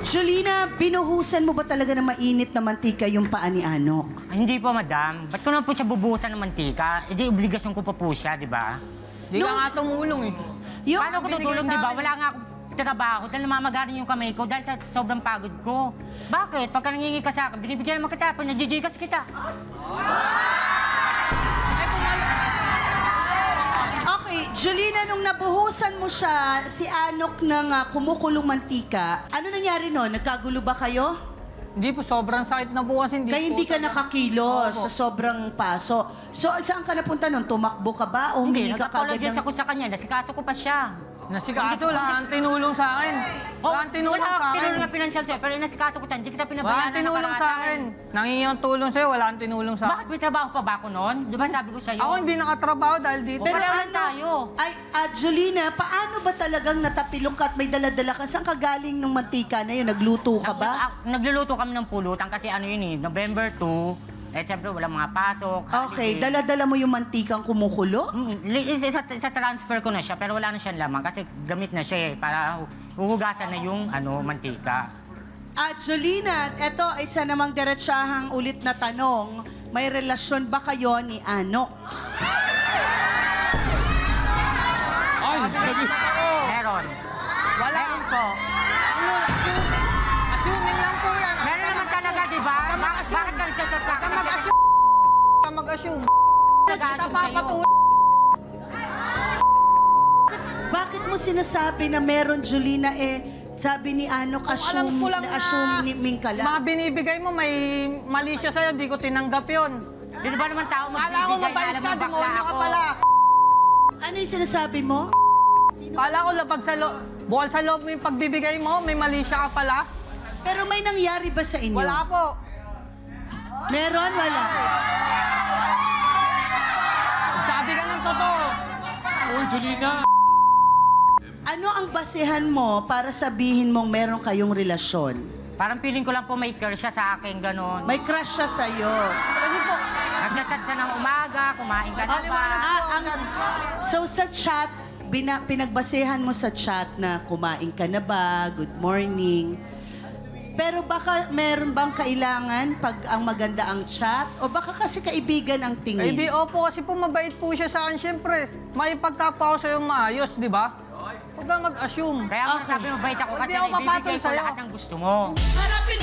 Jolina, binuhusan mo ba talaga ng mainit na mantika yung paa ni Anok? Ay, hindi po, madam. Ba't ko naman po siya bubuhusan ng mantika? Eh di, obligasyon ko pa po siya, di ba? Di ka nga tumulong eh. Paano ko tutulong, di ba? Wala nga akong trabaho dahil namamagarin yung kamay ko dahil sa sobrang pagod ko. Bakit? Pagka nangingi ka sa akin, binibigyan naman kita, pag nagjijikas kita. Okay, Jolina, nung nabuhusan mo siya, si Anok ng kumukulong mantika, ano nangyari no? Nagkagulo ba kayo? Hindi po, sobrang sakit na po kasi Kaya hindi ka nakakilos sa sobrang paso. So, saan ka napunta nun? Tumakbo ka ba o Hindi, humingi ka kagad nag-apologize ng... ako sa kanya, nasikaso ko pa siya. Nasikaso, wala kang tinulong sa akin. Wala kang tinulong sa akin. Tinulong na pinansyal sa'yo, pero nasikaso ko tayo, hindi kita Wala pinabayaan kang tinulong sa akin. Nangingi ang tulong sa'yo, wala kang tinulong sa Bakit akin. may trabaho pa ba ako noon? Di ba sabi ko sa'yo? Ako hindi nakatrabaho dahil dito. Pero Pareho ano, tayo. ay, Jolina, paano ba talagang natapilok ka at may daladala ka? Saan ka galing ng mantika na yun? Nagluto ka ba? Nagluluto kami ng pulutan kasi ano yun eh, November 2, eh siyempre walang mga pasok. Okay, holiday. dala-dala mo yung mantikang kumukulo? Sa transfer ko na siya, pero wala na siyang laman kasi gamit na siya eh, para huhugasan na yung mantika. Jolina, eto isa namang diretsahang ulit na tanong. May relasyon ba kayo ni Anok? Ay, sabi. Meron. Wala. Meron po. Assuming lang po yan. Meron naman talaga, di ba? Bakit ka nagchat-chat sa akin? Ka mag-assume. Nag-assume Papatuloy. Bakit mo sinasabi na meron, Jolina, sabi ni Anok, Alam ko lang na assuming ka lang? mga binibigay mo, may mali siya sa'yo, di ko tinanggap yun. Di ba naman tao Kala ko magbibigay na mabait alam ka, mo bakla demonyo ka ako? pala. Ano yung sinasabi mo? Kala ko labag sa loob, bukal sa loob mo yung pagbibigay mo, may mali siya ka pala. Pero may nangyari ba sa inyo? Wala po. Meron? Wala? Sabi ka ng totoo. Uy, Jolina. Ano ang basehan mo para sabihin mong meron kayong relasyon? Parang feeling ko lang po may crush siya sa akin, gano'n. May crush siya sa'yo. Kasi po, Nagchat-chat siya ng umaga, kumain ka na ba? Paliwanag po. So sa chat, pinagbasehan mo sa chat na kumain ka na ba, good morning. Pero baka meron bang kailangan pag ang maganda ang chat? O baka kasi kaibigan ang Eh tingin? di, opo, kasi po mabait po siya sa akin. Siyempre, may pagkapa ko sa'yo maayos, di ba? Huwag kang mag-assume. Kaya nga sabi mo, bait ako Hindi kasi ako papatol ibibigay ko sa'yo. lahat ng gusto mo. Harapin